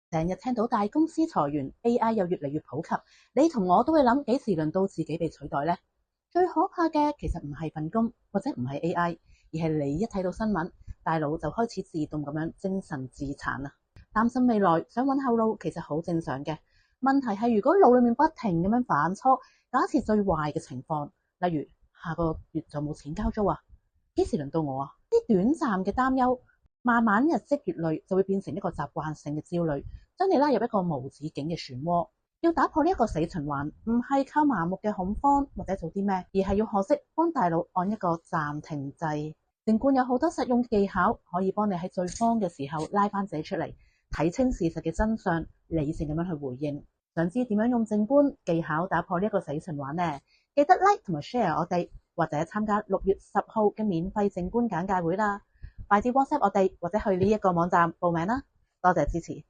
成日聽到大公司裁員 ，AI 又越嚟越普及，你同我都會諗幾時輪到自己被取代呢？最可怕嘅其實唔係份工或者唔係 AI，而係你一睇到新聞，大腦就開始自動咁樣精神自殘啦。擔心未來，想揾後路其實好正常嘅。問題係如果腦裏面不停咁樣反芻，假設最壞嘅情況，例如下個月就冇錢交租啊，幾時輪到我啊？啲短暫嘅擔憂，慢慢日積月累，就會變成一個習慣性嘅焦慮，將你拉入一個無止境嘅漩渦。要打破呢一個死循環，唔係靠麻木嘅恐慌或者做啲咩，而係要學識幫大腦按一個暫停掣。靜觀有好多實用技巧，可以幫你喺最慌嘅時候拉翻自己出嚟，睇清事實嘅真相，理性咁樣去回應。想知點樣用靜觀技巧打破呢一個死循環呢？記得 like 同埋 share 我哋，或者參加6月10號嘅免費靜觀簡介會啦。快啲 WhatsApp 我哋，或者去呢一個網站報名啦。多謝支持。